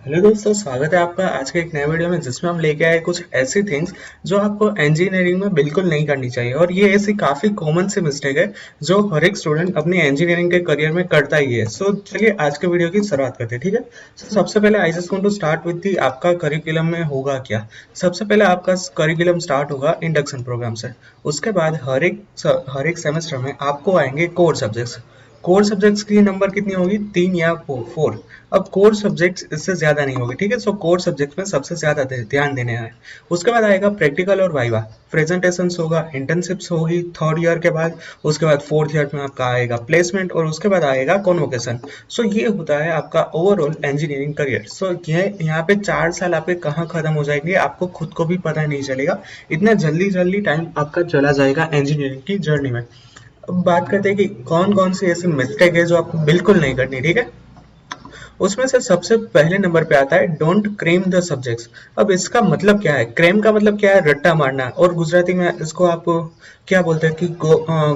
Hello दोस्तों, स्वागत है आपका आज के एक नए वीडियो में जिसमें हम लेके आए कुछ ऐसी थिंग्स जो आपको इंजीनियरिंग में बिल्कुल नहीं करनी चाहिए। और ये ऐसी काफ़ी कॉमन सी मिस्टेक है जो हर एक स्टूडेंट अपनी इंजीनियरिंग के करियर में करता ही है। सो चलिए आज के वीडियो की शुरुआत करते हैं, ठीक है। सबसे पहले I just want to start with the आपका करिकुलम में होगा क्या। सबसे पहले आपका करिकुलम स्टार्ट होगा इंडक्शन प्रोग्राम से। उसके बाद हर एक सेमेस्टर में आपको आएंगे कोर सब्जेक्ट्स। कोर सब्जेक्ट्स की नंबर कितनी होगी, 3 या 4। अब कोर सब्जेक्ट्स इससे ज्यादा नहीं होगी, ठीक है। सो कोर सब्जेक्ट में सबसे ज्यादा ध्यान देने है। उसके बाद आएगा प्रैक्टिकल और वाइवा, प्रेजेंटेशंस होगा, इंटर्नशिप्स होगी थर्ड ईयर के बाद। उसके बाद फोर्थ ईयर में आपका आएगा प्लेसमेंट और उसके बाद आएगा कॉन्वोकेशन। सो ये होता है आपका ओवरऑल इंजीनियरिंग करियर। सो ये यहाँ पे 4 साल आपके कहाँ खत्म हो जाएंगे आपको खुद को भी पता नहीं चलेगा। इतना जल्दी जल्दी टाइम आपका चला जाएगा इंजीनियरिंग की जर्नी में। अब बात करते हैं कि कौन कौन सी ऐसी मिस्टेक है जो आपको बिल्कुल नहीं करनी, ठीक है। उसमें से सबसे पहले नंबर पे आता है डोंट क्रेम द सब्जेक्ट्स। अब इसका मतलब क्या है, क्रेम का मतलब क्या है, रट्टा मारना। और गुजराती में इसको आप क्या बोलते हैं कि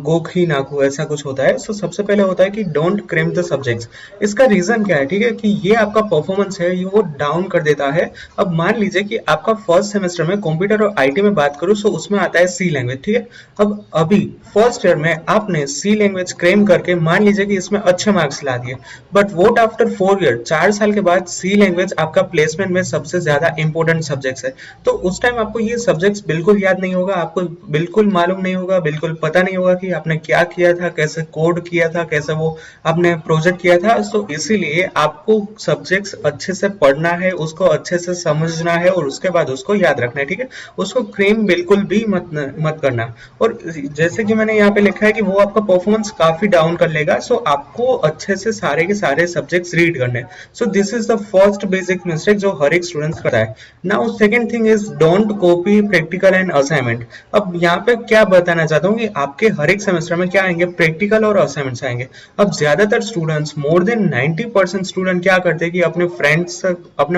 गोख ही नाखू ऐसा कुछ होता है। सो सबसे पहले होता है कि डोंट क्रेम द सब्जेक्ट्स। इसका रीजन क्या है, ठीक है, कि ये आपका परफॉर्मेंस है ये वो डाउन कर देता है। अब मान लीजिए कि आपका फर्स्ट सेमेस्टर में कंप्यूटर और आईटी में बात करूं तो उसमें आता है सी लैंग्वेज, ठीक है। अब अभी फर्स्ट ईयर में आपने सी लैंग्वेज क्रेम करके मान लीजिए कि इसमें अच्छे मार्क्स ला दिए। बट वोट आफ्टर 4 ईयर, 4 साल के बाद सी लैंग्वेज आपका प्लेसमेंट में सबसे ज्यादा इंपॉर्टेंट सब्जेक्ट है। तो उस टाइम आपको ये सब्जेक्ट्स बिल्कुल याद नहीं होगा, आपको बिल्कुल मालूम नहीं होगा, बिल्कुल पता नहीं होगा कि आपने क्या किया था, कैसे कोड किया था, कैसे वो आपने प्रोजेक्ट किया था। सो इसीलिए आपको सब्जेक्ट्स अच्छे से पढ़ना है, उसको अच्छे से समझना है और उसके बाद उसको याद रखना है, ठीक है। उसको क्रेम बिल्कुल भी मत करना। और जैसे कि मैंने यहाँ पे लिखा है कि वो आपका परफॉर्मेंस काफी डाउन कर लेगा। सो आपको अच्छे से सारे के सारे सब्जेक्ट्स रीड करने। सो this is the first basic mistake जो हर एक स्टूडेंट करता है। Now second thing is don't copy practical and assignment. अब यहाँ पे क्या बताना चाहता हूँ कि आपके हर एक सेमेस्टर में क्या आएंगे, प्रैक्टिकल और असाइनमेंट्स आएंगे। अब ज्यादातर स्टूडेंट्स, मोर देन 90% स्टूडेंट क्या करते हैं कि अपने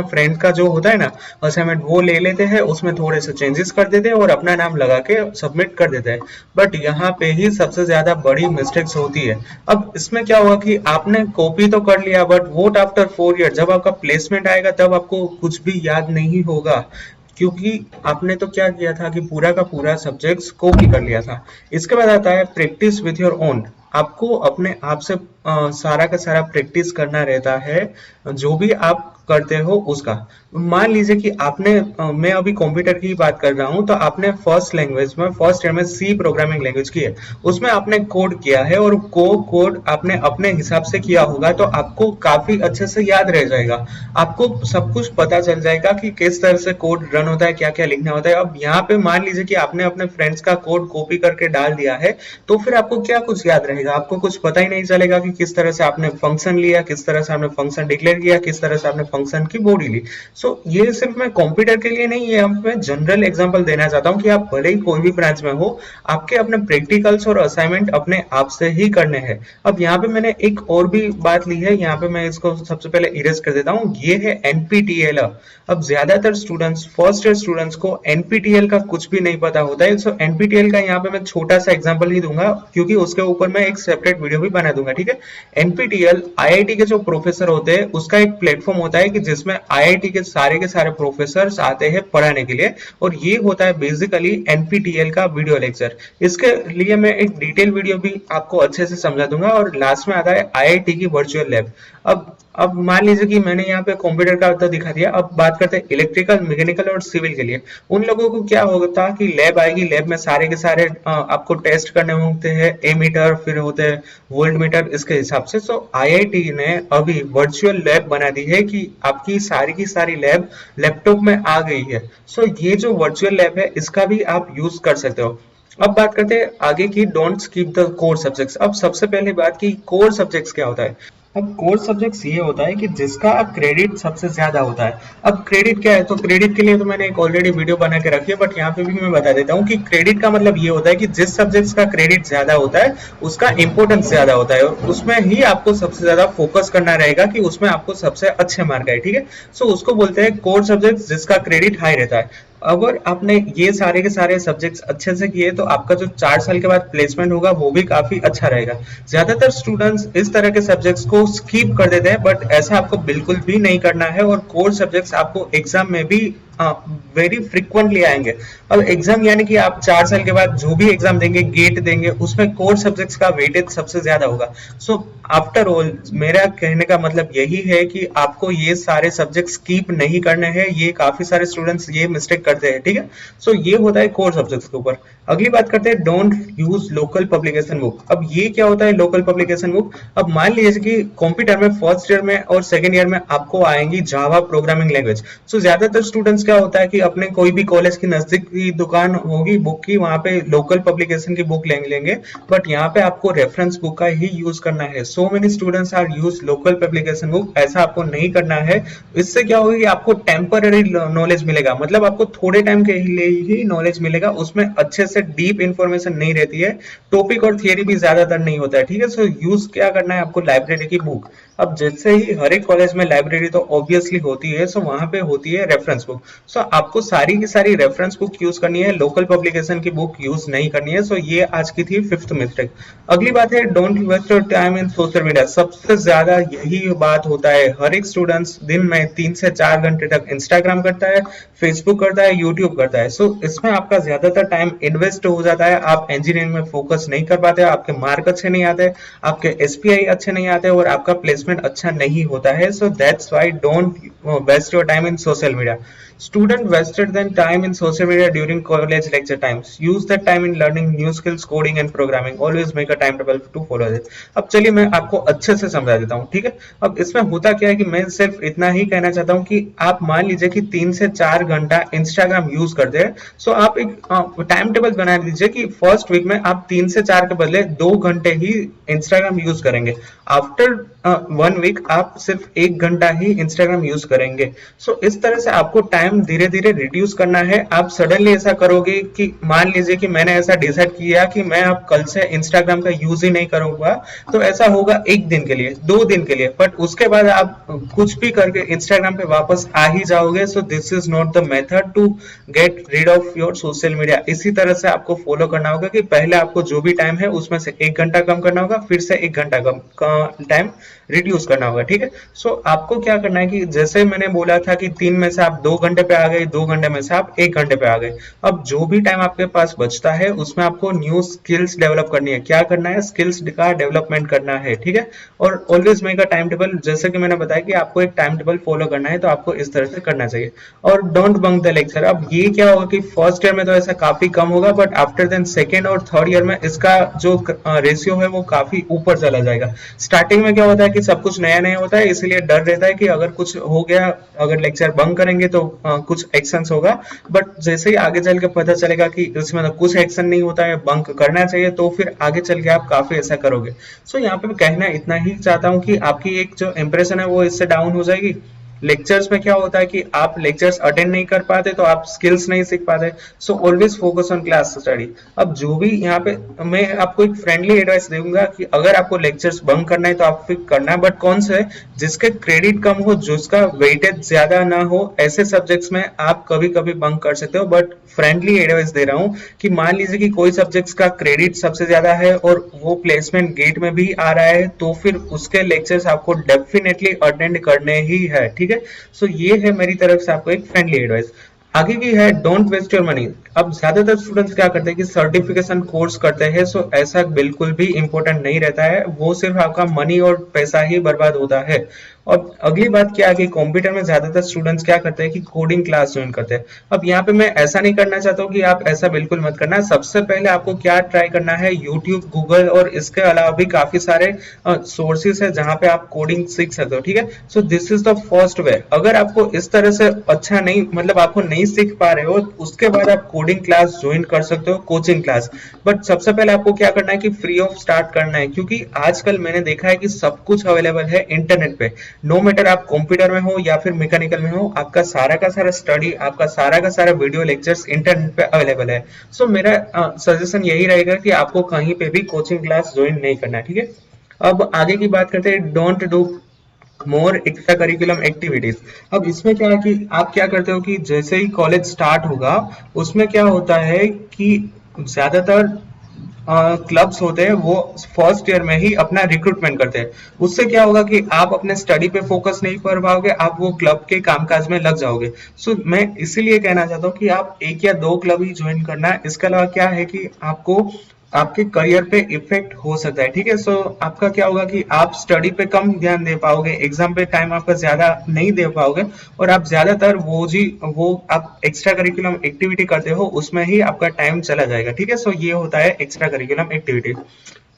फ्रेंड का जो होता है ना असाइनमेंट, वो ले लेते हैं, उसमें थोड़े से चेंजेस कर देते हैं और अपना नाम लगा के सबमिट कर देते हैं। बट यहाँ पे ही सबसे ज्यादा बड़ी मिस्टेक्स होती है। अब इसमें क्या हुआ कि आपने कॉपी तो कर लिया बट वोट आफ्टर 4 ईयर जब आपका प्लेसमेंट आएगा तब आपको कुछ भी याद नहीं होगा, क्योंकि आपने तो क्या किया था कि पूरा का पूरा सब्जेक्ट्स कॉपी कर लिया था। इसके बाद आता है प्रैक्टिस विथ योर ओन। आपको अपने आप से सारा का सारा प्रैक्टिस करना रहता है, जो भी आप करते हो उसका। मान लीजिए कि मैं अभी कंप्यूटर की बात कर रहा हूं, तो आपने फर्स्ट ईयर में सी प्रोग्रामिंग लैंग्वेज की है, उसमें आपने कोड किया है और कोड आपने अपने हिसाब से किया होगा तो आपको काफी अच्छे से याद रह जाएगा। आपको सब कुछ पता चल जाएगा कि किस तरह से कोड रन होता है, क्या क्या लिखना होता है। अब यहाँ पे मान लीजिए कि आपने अपने फ्रेंड्स का कोड कॉपी करके डाल दिया है, तो फिर आपको क्या कुछ याद रहेगा, आपको कुछ पता ही नहीं चलेगा कि किस तरह से आपने फंक्शन लिया, किस तरह से आपने फंक्शन डिक्लेयर किया, किस तरह से आपने फंक्शन की बॉडी ली। सो ये सिर्फ मैं कंप्यूटर के लिए नहीं है, मैं जनरल एग्जांपल देना चाहता हूँ कि आप भले ही कोई भी ब्रांच में हो, आपके अपने प्रैक्टिकल्स और असाइनमेंट अपने आप से ही करने हैं। अब यहाँ पे मैंने एक और भी बात ली है, यहाँ पे मैं इसको सबसे पहले इरेज कर देता हूँ, ये है एनपीटीएल। अब ज्यादातर स्टूडेंट्स, फर्स्ट ईयर स्टूडेंट्स को एनपीटीएल का कुछ भी नहीं पता होता है। सो एनपीटीएल का यहाँ पे मैं छोटा सा एग्जांपल ही दूंगा क्योंकि उसके ऊपर मैं एक सेपरेट वीडियो भी बना दूंगा, ठीक है। एनपीटीएल आईआईटी के जो प्रोफेसर होते हैं उसका एक प्लेटफॉर्म होता है कि जिसमें आईआईटी के सारे प्रोफेसर आते हैं पढ़ाने के लिए, और ये होता है बेसिकली एनपीटीएल का वीडियो लेक्चर। इसके लिए मैं एक डिटेल वीडियो भी आपको अच्छे से समझा दूंगा। और लास्ट में आता है आईआईटी की वर्चुअल लैब। अब मान लीजिए कि मैंने यहाँ पे कंप्यूटर का तो दिखा दिया, अब बात करते हैं इलेक्ट्रिकल, मैकेनिकल और सिविल के लिए। उन लोगों को क्या होता कि लैब आएगी, लैब में सारे के सारे आपको टेस्ट करने होते हैं, एमीटर, फिर होते हैं वोल्ट मीटर, इसके हिसाब से। सो आईआईटी ने अभी वर्चुअल लैब बना दी है कि आपकी सारी की सारी लैब लैपटॉप में आ गई है। सो ये जो वर्चुअल लैब है इसका भी आप यूज कर सकते हो। अब बात करते हैं आगे की, don't skip the core subjects. अब सबसे पहले बात की कोर सब्जेक्ट्स क्या होता है। अब कोर सब्जेक्ट्स ये होता है कि जिसका क्रेडिट सबसे ज्यादा होता है। अब क्रेडिट क्या है, तो क्रेडिट के लिए तो मैंने एक ऑलरेडी वीडियो बना के रखी है, बट यहाँ पे भी मैं बता देता हूँ कि क्रेडिट का मतलब ये होता है कि जिस सब्जेक्ट्स का क्रेडिट ज्यादा होता है उसका इंपॉर्टेंस ज्यादा होता है, और उसमें ही आपको सबसे ज्यादा फोकस करना रहेगा कि उसमें आपको सबसे अच्छे मार्क आए, ठीक है। सो उसको बोलते हैं कोर सब्जेक्ट जिसका क्रेडिट हाई रहता है। अगर आपने ये सारे के सारे सब्जेक्ट्स अच्छे से किए तो आपका जो 4 साल के बाद प्लेसमेंट होगा वो भी काफी अच्छा रहेगा। ज्यादातर स्टूडेंट्स इस तरह के सब्जेक्ट्स को स्किप कर देते हैं, बट ऐसा आपको बिल्कुल भी नहीं करना है। और कोर सब्जेक्ट्स आपको एग्जाम में भी वेरी फ्रिक्वेंटली आएंगे। अब एग्जाम यानी कि आप 4 साल के बाद जो भी एग्जाम देंगे, गेट देंगे, उसमें कोर सब्जेक्ट्स का वेटेज सबसे ज्यादा होगा। सो आफ्टर ऑल मेरा कहने का मतलब यही है कि आपको ये सारे सब्जेक्ट स्कीप नहीं करने हैं। ये काफी सारे स्टूडेंट्स ये मिस्टेक करते हैं, ठीक है। सो ये होता है कोर सब्जेक्ट्स के ऊपर। अगली बात करते हैं, don't use local publication book. अब ये क्या होता है लोकल पब्लिकेशन बुक? अब मान लीजिए कि कंप्यूटर में फर्स्ट ईयर में और सेकंड ईयर में आपको आएंगी जावा प्रोग्रामिंग लैंग्वेज। सो ज्यादातर स्टूडेंट्स क्या होता है कि अपने कोई भी कॉलेज की नजदीक की दुकान होगी बुक की, वहां पे लोकल पब्लिकेशन की बुक लेंगे, बट यहाँ पे आपको रेफरेंस बुक का ही यूज करना है। So many students are use local publication book, ऐसा आपको नहीं करना है। इससे क्या होगा कि आपको टेम्पररी नॉलेज मिलेगा, मतलब आपको थोड़े टाइम के लिए ही नॉलेज मिलेगा, उसमें अच्छे से डीप इंफॉर्मेशन नहीं रहती है, टॉपिक और थियरी भी ज्यादातर नहीं होता है, ठीक है। सो यूज क्या करना है आपको, लाइब्रेरी की बुक। अब जैसे ही हर एक कॉलेज में लाइब्रेरी तो ऑब्वियसली होती है, सो वहां पे होती है रेफरेंस बुक। सो आपको सारी की सारी रेफरेंस बुक यूज करनी है, लोकल पब्लिकेशन की बुक यूज नहीं करनी है। सो ये आज की थी फिफ्थ मिस्टेक। अगली बात है, don't waste your time in social media. सबसे ज्यादा यही बात होता है, हर एक स्टूडेंट्स दिन में 3 से 4 घंटे तक इंस्टाग्राम करता है, फेसबुक करता है, यूट्यूब करता है। सो इसमें आपका ज्यादातर टाइम इन्वेस्ट हो जाता है, आप इंजीनियरिंग में फोकस नहीं कर पाते, आपके मार्क अच्छे नहीं आते, आपके एसपीआई अच्छे नहीं आते और आपका प्लेसमेंट अच्छा नहीं होता है। So that's why don't waste your time in social media. Student wasted their time in social media during college lecture times. Use that time in learning new skills, coding and programming. Always make a timetable to follow it. अब चलिए मैं आपको अच्छे से समझा देता हूँ, ठीक है। अब इसमें होता क्या है कि मैं सिर्फ इतना ही कहना चाहता हूँ कि आप मान लीजिए कि 3 से 4 घंटा इंस्टाग्राम यूज करते हैं। सो आप एक टाइम टेबल बना लीजिए कि फर्स्ट वीक में आप 3 से 4 के बदले 2 घंटे ही इंस्टाग्राम यूज करेंगे। आफ्टर 1 वीक आप सिर्फ 1 घंटा ही इंस्टाग्राम यूज करेंगे। सो इस तरह से आपको टाइम धीरे धीरे रिड्यूस करना है। आप सडनली ऐसा करोगे कि मान लीजिए कि मैंने ऐसा डिसाइड किया कि मैं अब कल से इंस्टाग्राम का यूज ही नहीं करूंगा, तो ऐसा होगा 1 दिन के लिए, 2 दिन के लिए, बट उसके बाद आप कुछ भी करके इंस्टाग्राम पे वापस आ ही जाओगे। So this is not the method to get rid of your social media. इसी तरह से आपको फॉलो करना होगा कि पहले आपको जो भी टाइम है उसमें से 1 घंटा कम करना होगा, फिर से 1 घंटा कम टाइम रिड्यूस करना होगा, ठीक है। सो आपको क्या करना है कि जैसे मैंने बोला था कि 3 में से आप 2 घंटे पे आ गए, 2 घंटे में से आप 1 घंटे पे आ गए। अब जो भी टाइम आपके पास बचता है उसमें आपको न्यू स्किल्स डेवलप करनी है। क्या करना है, स्किल्स का डेवलपमेंट करना है, ठीक है। और always make a time table, जैसे कि मैंने बताया कि आपको एक टाइम टेबल फॉलो करना है, तो आपको इस तरह से करना चाहिए। और डोंट बंक द लेक्चर। अब ये क्या होगा कि फर्स्ट ईयर में तो ऐसा काफी कम होगा, बट आफ्टर देन सेकेंड और थर्ड ईयर में इसका जो रेशियो है वो काफी ऊपर चला जाएगा। स्टार्टिंग में क्या होता है कि सब कुछ नया नया होता है, इसलिए डर रहता है कि अगर कुछ हो गया, अगर लेक्चर बंक करेंगे तो कुछ एक्शंस होगा। बट जैसे ही आगे चल के पता चलेगा कि इसमें तो कुछ एक्शन नहीं होता है, बंक करना चाहिए, तो फिर आगे चल के आप काफी ऐसा करोगे। सो यहाँ पे मैं कहना इतना ही चाहता हूँ कि आपकी एक जो इंप्रेशन है वो इससे डाउन हो जाएगी। लेक्चर्स में क्या होता है कि आप लेक्चर्स अटेंड नहीं कर पाते तो आप स्किल्स नहीं सीख पाते। So always focus on class study. अब जो भी यहाँ पे मैं आपको एक फ्रेंडली एडवाइस दूंगा कि अगर आपको लेक्चर्स बंक करना है तो आप फिर करना है, बट कौन से जिसके क्रेडिट कम हो, जिसका वेटेज ज्यादा ना हो, ऐसे सब्जेक्ट्स में आप कभी कभी बंक कर सकते हो। बट फ्रेंडली एडवाइस दे रहा हूँ कि मान लीजिए कि कोई सब्जेक्ट्स का क्रेडिट सबसे ज्यादा है और वो प्लेसमेंट गेट में भी आ रहा है, तो फिर उसके लेक्चर्स आपको डेफिनेटली अटेंड करने ही है, ठीक है। सो ये है मेरी तरफ से आपको एक फ्रेंडली एडवाइस। आगे की है, डोंट वेस्ट योर मनी। अब ज्यादातर स्टूडेंट्स क्या करते हैं कि सर्टिफिकेशन कोर्स करते हैं। सो ऐसा बिल्कुल भी इंपॉर्टेंट नहीं रहता है, वो सिर्फ आपका मनी और पैसा ही बर्बाद होता है। और अगली बात क्या है कि कंप्यूटर में ज्यादातर स्टूडेंट्स क्या करते हैं कि कोडिंग क्लास ज्वाइन करते हैं। अब यहाँ पे मैं ऐसा नहीं करना चाहता हूँ कि आप ऐसा बिल्कुल मत करना। सबसे पहले आपको क्या ट्राई करना है, यूट्यूब, गूगल और इसके अलावा भी काफी सारे सोर्सेस है जहाँ पे आप कोडिंग सीख सकते हो, ठीक है। सो this is the first way. अगर आपको इस तरह से अच्छा नहीं, मतलब आपको नहीं सीख पा रहे हो, उसके बाद आप कोडिंग क्लास ज्वाइन कर सकते हो, कोचिंग क्लास। बट सबसे पहले आपको क्या करना है कि फ्री ऑफ स्टार्ट करना है, क्योंकि आजकल मैंने देखा है कि सब कुछ अवेलेबल है इंटरनेट पे। नो मैटर आप कंप्यूटर में हो या फिर मैकेनिकल में हो, आपका सारा का सारा स्टडी, आपका सारा का सारा वीडियो लेक्चर्स इंटरनेट पे अवेलेबल है। सो मेरा सजेशन यही रहेगा कि आपको कहीं पे भी कोचिंग क्लास ज्वाइन नहीं करना है, ठीक है। अब आगे की बात करते हैं, don't do more extra curriculum activities. अब इसमें क्या है कि आप क्या करते हो कि जैसे ही कॉलेज स्टार्ट होगा उसमें क्या होता है कि ज्यादातर क्लब्स होते हैं वो फर्स्ट ईयर में ही अपना रिक्रूटमेंट करते हैं। उससे क्या होगा कि आप अपने स्टडी पे फोकस नहीं कर पाओगे, आप वो क्लब के कामकाज में लग जाओगे। मैं इसीलिए कहना चाहता हूँ कि आप एक या दो क्लब ही ज्वाइन करना है। इसके अलावा क्या है कि आपको आपके करियर पे इफेक्ट हो सकता है, ठीक है। आपका क्या होगा कि आप स्टडी पे कम ध्यान दे पाओगे, एग्जाम पे टाइम आपका ज्यादा नहीं दे पाओगे, और आप ज्यादातर वो आप एक्स्ट्रा करिकुलम एक्टिविटी करते हो उसमें ही आपका टाइम चला जाएगा, ठीक है। ये होता है एक्स्ट्रा करिकुलम एक्टिविटी।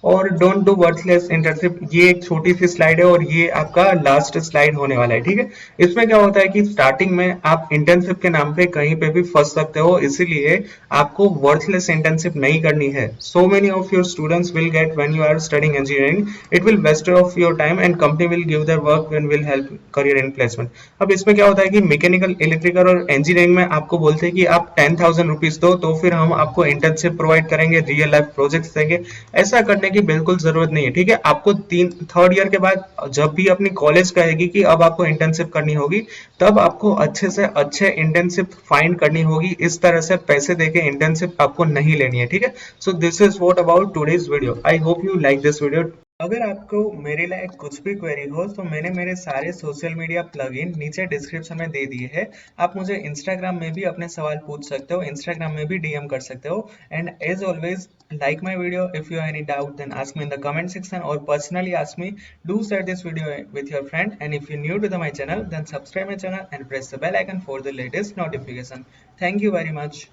और डोंट डू वर्थलेस इंटर्नशिप, ये एक छोटी सी स्लाइड है और ये आपका लास्ट स्लाइड होने वाला है, ठीक है। इसमें क्या होता है कि स्टार्टिंग में आप इंटर्नशिप के नाम पे कहीं पे भी फंस सकते हो, इसीलिए आपको वर्थलेस इंटर्नशिप नहीं करनी है। So many of your students will get when you are studying engineering, it will waste of your time and company will give their work when will help career in placement. अब इसमें क्या होता है कि mechanical, electrical और engineering में आपको बोलते हैं कि आप 10,000 रुपीज दो तो फिर हम आपको इंटर्नशिप प्रोवाइड करेंगे, रियल लाइफ प्रोजेक्ट्स देंगे। ऐसा करने की बिल्कुल जरूरत नहीं है, ठीक है। आपको तीन थर्ड ईयर के बाद जब भी अपनी कॉलेज कहेगी कि अब आपको इंटर्नशिप करनी होगी, तब आपको अच्छे से अच्छे इंटर्नशिप फाइंड करनी होगी। इस तरह से पैसे देके इंटर्नशिप आपको नहीं लेनी है, ठीक है। This is what about today's video. I hope you like this video. अगर आपको मेरे लायक कुछ भी क्वेरी हो तो मैंने मेरे सारे सोशल मीडिया प्लगइन नीचे डिस्क्रिप्शन में दे दिए हैं। आप मुझे इंस्टाग्राम में भी अपने सवाल पूछ सकते हो, इंस्टाग्राम में भी डीएम कर सकते हो। And as always, like my video, if you have any doubt then ask me in the comment section or personally ask me. Do share this video with your friend, and if you're new to my channel then subscribe my channel and press the bell icon for the latest notification. Thank you very much.